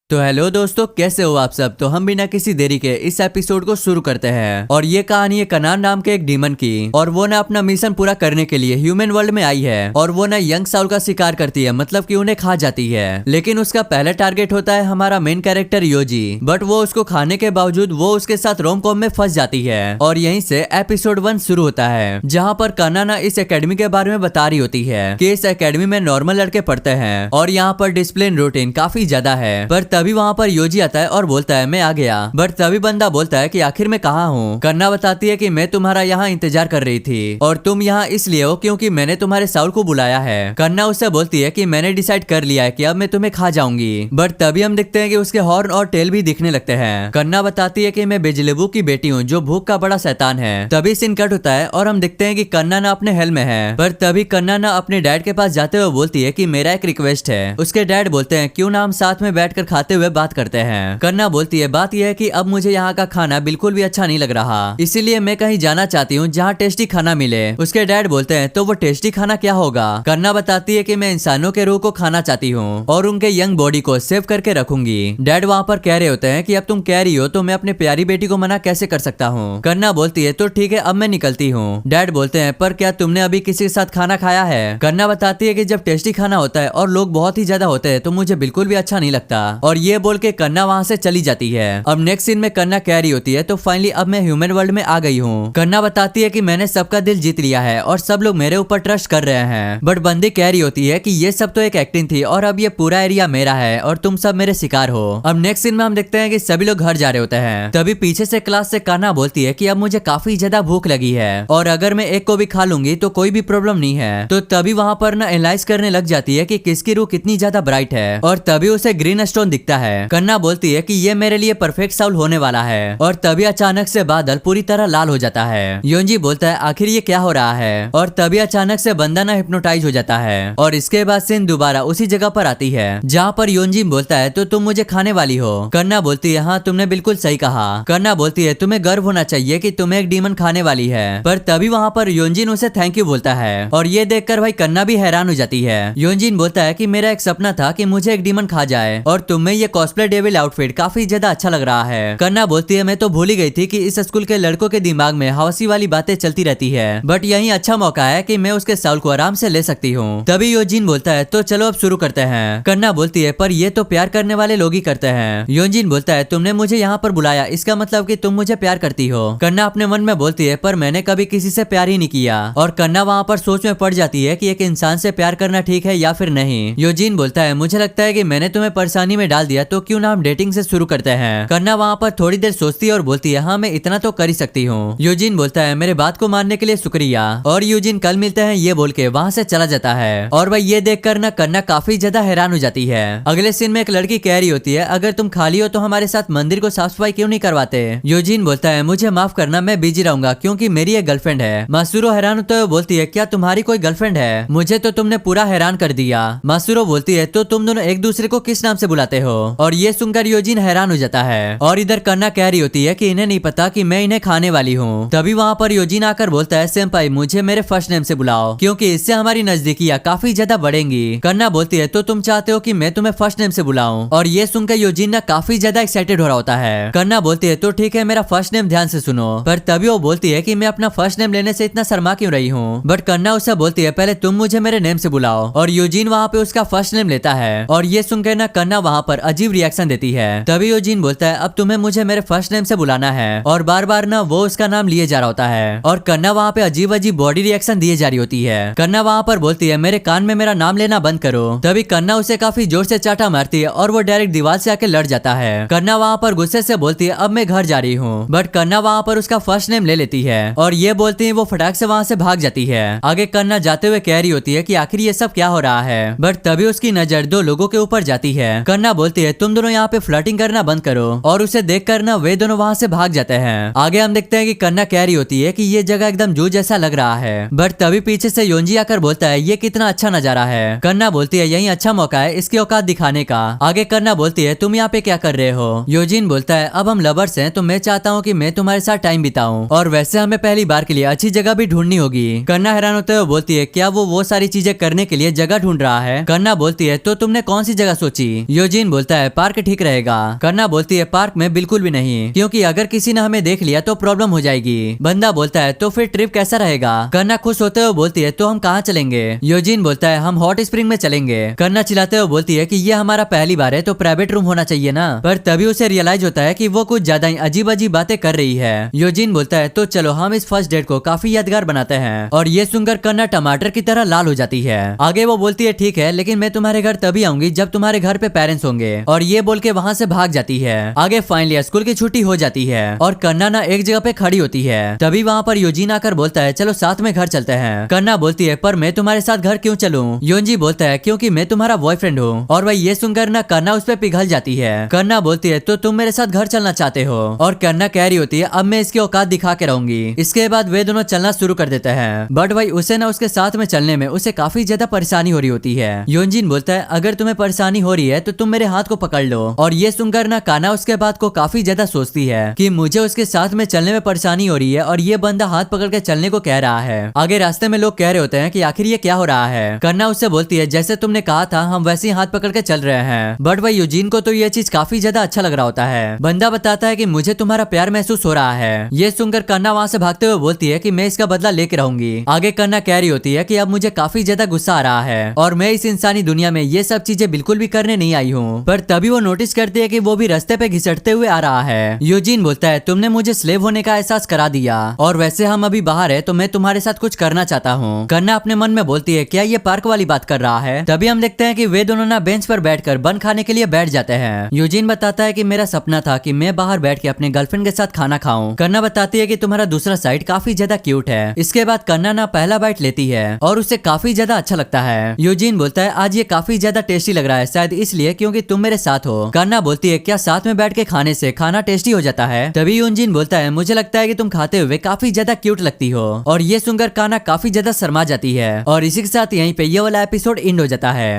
तो हेलो दोस्तों, कैसे हो आप सब। तो हम बिना किसी देरी के इस एपिसोड को शुरू करते हैं। और ये कहानी है कनान नाम के एक डीमन की। और वो ना अपना मिशन पूरा करने के लिए ह्यूमन वर्ल्ड में आई है। और वो ना यंग साउल का शिकार करती है, मतलब कि उन्हें खा जाती है। लेकिन उसका पहला टारगेट होता है हमारा मेन कैरेक्टर योजी। बट वो उसको खाने के बावजूद वो उसके साथ रोम कॉम में फंस जाती है। और यहीं से एपिसोड 1 शुरू होता है, जहाँ पर कनाना इस एकेडमी के बारे में बता रही होती है कि इस एकेडमी में नॉर्मल लड़के पढ़ते हैं और यहाँ पर डिसिप्लिन रूटीन काफी ज्यादा है। पर तभी वहाँ पर योजी आता है और बोलता है मैं आ गया। बट तभी बंदा बोलता है कि आखिर मैं कहाँ हूँ। कन्ना बताती है कि मैं तुम्हारा यहाँ इंतजार कर रही थी और तुम यहाँ इसलिए हो क्योंकि मैंने तुम्हारे साउल को बुलाया है। कन्ना उससे बोलती है कि मैंने डिसाइड कर लिया है कि अब मैं तुम्हें खा जाऊंगी। बट तभी हम देखते हैं कि उसके हॉर्न और टेल भी दिखने लगते हैं। कन्ना बताती है कि मैं बिजलेबू की बेटी हूँ जो भूख का बड़ा शैतान है। तभी सीन कट होता है और हम देखते हैं कि कन्ना ना अपने हेल में है। पर तभी कन्ना ना अपने डैड के पास जाते हुए बोलती है कि मेरा एक रिक्वेस्ट है। उसके डैड बोलते हैं क्यों ना हम साथ में बैठकर खाते हुए बात करते हैं। कन्ना बोलती है बात यह है कि अब मुझे यहाँ का खाना बिल्कुल भी अच्छा नहीं लग रहा, इसीलिए मैं कहीं जाना चाहती हूँ जहाँ टेस्टी खाना मिले। उसके डैड बोलते हैं तो वो टेस्टी खाना क्या होगा। कन्ना बताती है कि मैं इंसानों के रूह को खाना चाहती हूँ और उनके यंग बॉडी को सेव करके रखूंगी। डैड वहाँ पर कह रहे होते हैं कि अब तुम कह रही हो तो मैं अपनी प्यारी बेटी को मना कैसे कर सकता हूँ। कन्ना बोलती है तो ठीक है अब मैं निकलती हूँ। डैड बोलते हैं पर क्या तुमने अभी किसी के साथ खाना खाया है। कन्ना बताती है कि जब टेस्टी खाना होता है और लोग बहुत ही ज्यादा होते हैं तो मुझे बिल्कुल भी अच्छा नहीं लगता। और ये बोल के कन्ना वहाँ से चली जाती है। अब नेक्स्ट सीन में कन्ना कह रही होती है तो फाइनली अब मैं ह्यूमन वर्ल्ड में आ गई हूँ। कन्ना बताती है कि मैंने सबका दिल जीत लिया है और सब लोग मेरे ऊपर ट्रस्ट कर रहे हैं। बट बंदी कह रही होती है कि ये सब तो एक एक्टिंग थी और अब ये पूरा एरिया मेरा है और तुम सब मेरे शिकार हो। अब नेक्स्ट सीन में हम देखते हैं कि सभी लोग घर जा रहे होते हैं। तभी पीछे से क्लास से कन्ना बोलती है कि अब मुझे काफी ज्यादा भूख लगी है और अगर मैं एक को भी खा लूंगी तो कोई भी प्रॉब्लम नहीं है। तो तभी वहाँ पर ना एनालाइज करने लग जाती है कि किसकी रूह कितनी ज्यादा ब्राइट है और तभी उसे ग्रीन स्टोन दिखता है। कन्ना बोलती है कि ये मेरे लिए परफेक्ट साउल होने वाला है। और तभी अचानक से बादल पूरी तरह लाल हो जाता है। योंजी बोलता है आखिर ये क्या हो रहा है। और तभी अचानक से बंदा हिप्नोटाइज हो जाता है। और इसके बाद सीन दोबारा उसी जगह पर आती है जहाँ पर योंजी बोलता है तो तुम मुझे खाने वाली हो। कन्ना बोलती है हाँ तुमने बिल्कुल सही कहा। कन्ना बोलती है तुम्हें गर्व होना चाहिए कि तुम्हें एक डीमन खाने वाली है। पर तभी वहाँ पर योंजिन उसे थैंक यू बोलता है और ये देखकर भाई कन्ना भी हैरान हो जाती है। योंजिन बोलता है कि मेरा एक सपना था कि मुझे एक डीमन खा जाए और तुम्हें ये कॉस्प्ले डेविल आउटफिट काफी ज्यादा अच्छा लग रहा है। कन्ना बोलती है मैं तो भूल ही गई थी कि इस स्कूल के लड़कों के दिमाग में हवसी वाली बातें चलती रहती है, बट यही अच्छा मौका है कि मैं उसके साउल को आराम से ले सकती हूँ। तभी योजिन बोलता है तो चलो अब शुरू करते हैं। कन्ना बोलती है पर ये तो प्यार करने वाले लोग ही करते हैं। योजिन बोलता है तुमने मुझे यहाँ पर बुलाया इसका मतलब कि तुम मुझे प्यार करती हो। कन्ना अपने मन में बोलती है पर मैंने कभी किसी से प्यार ही नहीं किया। और कन्ना वहाँ पर सोच में पड़ जाती है कि एक इंसान से प्यार करना ठीक है या फिर नहीं। योजिन बोलता है मुझे लगता है कि मैंने तुम्हें परेशानी में डाल दिया तो क्यों ना हम डेटिंग से शुरू करते हैं। कन्ना वहाँ पर थोड़ी देर सोचती है और बोलती है हाँ मैं इतना तो कर ही सकती हूँ। यूजिन बोलता है मेरे बात को मानने के लिए शुक्रिया। और यूजिन कल मिलते हैं ये बोल के वहाँ से चला जाता है। और वह ये देखकर ना कन्ना काफी ज्यादा हैरान हो जाती है। अगले सीन में एक लड़की कह रही होती है अगर तुम खाली हो तो हमारे साथ मंदिर को साफ सफाई क्यों नहीं करवाते। यूजिन बोलता है मुझे माफ करना मैं बिजी रहूंगा क्योंकि मेरी एक गर्लफ्रेंड है। मासूरो हैरान होते हुए बोलती है क्या तुम्हारी कोई गर्लफ्रेंड है, मुझे तो तुमने पूरा हैरान कर दिया। मासूरो बोलती है तो तुम दोनों एक दूसरे को किस नाम से बुलाते हो। और ये सुनकर यूजिन हैरान हो जाता है। और इधर कन्ना कह रही होती है कि इन्हें नहीं पता कि मैं इन्हें खाने वाली हूँ। तभी वहाँ पर योजिन आकर बोलता है सेंपाई मुझे मेरे फर्स्ट नेम से बुलाओ क्योंकि इससे हमारी नजदीकियां काफी ज्यादा बढ़ेंगी। कन्ना बोलती है तो तुम चाहते हो कि मैं तुम्हें फर्स्ट नेम से बुलाऊं। और ये सुनकर योजिन ना काफी ज्यादा एक्साइटेड हो रहा होता है। कन्ना बोलती है तो ठीक है मेरा फर्स्ट नेम ध्यान से सुनो। पर तभी वो बोलती है कि मैं अपना फर्स्ट नेम लेने से इतना शर्मा क्यों रही हूँ। बट कन्ना उससे बोलती है पहले तुम मुझे मेरे नेम से बुलाओ। और योजिन वहाँ पे उसका फर्स्ट नेम लेता है। और ये सुनकर ना कन्ना वहाँ पर अजीब रिएक्शन देती है। तभी योजिन बोलता है अब तुम्हें मुझे मेरे फर्स्ट नेम से बुलाना है। और बार बार ना वो उसका नाम लिए जा रहा होता है। और कन्ना वहाँ पे अजीब अजीब बॉडी रिएक्शन दिए जा रही होती है। कन्ना वहाँ पर बोलती है मेरे कान में मेरा नाम लेना बंद करो। तभी कन्ना उसे काफी जोर से चाटा मारती है और वो डायरेक्ट दीवार से आके लड़ जाता है। कन्ना वहाँ पर गुस्से से बोलती है अब मैं घर जा रही हूँ। बट कन्ना वहाँ पर उसका फर्स्ट नेम ले लेती है और ये बोलती है वो फटाक से वहाँ से भाग जाती है। आगे कन्ना जाते हुए कह रही होती है कि आखिर ये सब क्या हो रहा है। बट तभी उसकी नजर दो लोगों के ऊपर जाती है। कन्ना बोलती है तुम दोनों यहाँ पे फ्लर्टिंग करना बंद करो। और उसे देख कर ना वे दोनों वहाँ से भाग जाते हैं। आगे हम देखते हैं कि कन्ना कह रही होती है कि ये जगह एकदम जू जैसा लग रहा है। बट तभी पीछे से योंजी आकर बोलता है ये कितना अच्छा नजारा है। कन्ना बोलती है यही अच्छा मौका है इसकी औकात दिखाने का। आगे कन्ना बोलती है तुम यहाँ पे क्या कर रहे हो। योजिन बोलता है अब हम लवर्स हैं तो मैं चाहता हूँ कि मैं तुम्हारे साथ टाइम बिताऊं और वैसे हमें पहली बार के लिए अच्छी जगह भी ढूंढनी होगी। कन्ना हैरान होते हुए बोलती है क्या वो सारी चीजें करने के लिए जगह ढूंढ रहा है। कन्ना बोलती है तो तुमने कौन सी जगह सोची। योजिन बोलता है पार्क ठीक रहेगा। करना बोलती है पार्क में बिल्कुल भी नहीं, क्योंकि अगर किसी ने हमें देख लिया तो प्रॉब्लम हो जाएगी। बंदा बोलता है तो फिर ट्रिप कैसा रहेगा। करना खुश होते हुए बोलती है तो हम कहाँ चलेंगे। योजिन बोलता है हम हॉट स्प्रिंग में चलेंगे। करना चिल्लाते हुए बोलती है कि ये हमारा पहली बार है तो प्राइवेट रूम होना चाहिए ना। पर तभी उसे रियलाइज होता है कि वो कुछ ज्यादा ही अजीब अजीब बातें कर रही है। योजिन बोलता है तो चलो हम इस फर्स्ट डेट को काफी यादगार बनाते हैं। और ये सुनकर करना टमाटर की तरह लाल हो जाती है। आगे वो बोलती है ठीक है, लेकिन मैं तुम्हारे घर तभी आऊंगी जब तुम्हारे घर पे पेरेंट्स होंगे। और ये बोल के वहाँ से भाग जाती है। आगे फाइनली स्कूल की छुट्टी हो जाती है और करना ना एक जगह पे खड़ी होती है। तभी वहाँ पर योजिन आकर बोलता है चलो साथ में घर चलते हैं। करना बोलती है पर मैं तुम्हारे साथ घर क्यों चलूं? योंजी बोलता है क्योंकि मैं तुम्हारा बॉयफ्रेंड हूँ। और वह ये सुनकर ना करना उस पर पिघल जाती है। करना बोलती है तो तुम मेरे साथ घर चलना चाहते हो। और करना कह रही होती है अब मैं इसकी औकात दिखा के रहूंगी। इसके बाद वे दोनों चलना शुरू कर देते हैं। बट भाई उसे ना उसके साथ में चलने में उसे काफी ज्यादा परेशानी हो रही होती है। योंजिन बोलता है अगर तुम्हें परेशानी हो रही है तो तुम मेरे हाथ को पकड़ लो। और ये सुनकर ना काना उसके बात को काफी ज्यादा सोचती है कि मुझे उसके साथ में चलने में परेशानी हो रही है और ये बंदा हाथ पकड़ के चलने को कह रहा है। आगे रास्ते में लोग कह रहे होते हैं कि आखिर ये क्या हो रहा है। करना उससे बोलती है जैसे तुमने कहा था हम वैसे ही हाथ पकड़ के चल रहे हैं। बट भाई यूजीन को तो ये चीज काफी ज्यादा अच्छा लग रहा होता है। बंदा बताता है कि मुझे तुम्हारा प्यार महसूस हो रहा है। ये सुनकर करना वहाँ से भागते हुए बोलती है कि मैं इसका बदला लेके रहूंगी। आगे करना कह रही होती है कि अब मुझे काफी ज्यादा गुस्सा आ रहा है और मैं इस इंसानी दुनिया में ये सब चीजें बिल्कुल भी करने नहीं आई हूँ। पर तभी वो नोटिस करती है कि वो भी रास्ते पे घिसटते हुए आ रहा है। यूजीन बोलता है तुमने मुझे स्लेव होने का एहसास करा दिया और वैसे हम अभी बाहर है तो मैं तुम्हारे साथ कुछ करना चाहता हूँ। करना अपने मन में बोलती है क्या ये पार्क वाली बात कर रहा है। तभी हम देखते हैं कि वे दोनों ना बेंच पर बैठकर बन खाने के लिए बैठ जाते हैं। यूजीन बताता है कि मेरा सपना था कि मैं बाहर बैठ के अपने गर्लफ्रेंड के साथ खाना खाऊं। करना बताती है कि तुम्हारा दूसरा साइड काफी ज्यादा क्यूट है। इसके बाद करना ना पहला बाइट लेती है और उसे काफी ज्यादा अच्छा लगता है। यूजीन बोलता है आज ये काफी ज्यादा टेस्टी लग रहा है, शायद इसलिए क्योंकि तुम मेरे साथ हो। करना बोलती है क्या साथ में बैठ के खाने से खाना टेस्टी हो जाता है। तभी यूजीन बोलता है मुझे लगता है कि तुम खाते हुए काफी ज्यादा क्यूट लगती हो। और ये सुनकर काना काफी ज्यादा शर्मा जाती है। और इसी के साथ यहीं पे ये वाला एपिसोड एंड हो जाता है।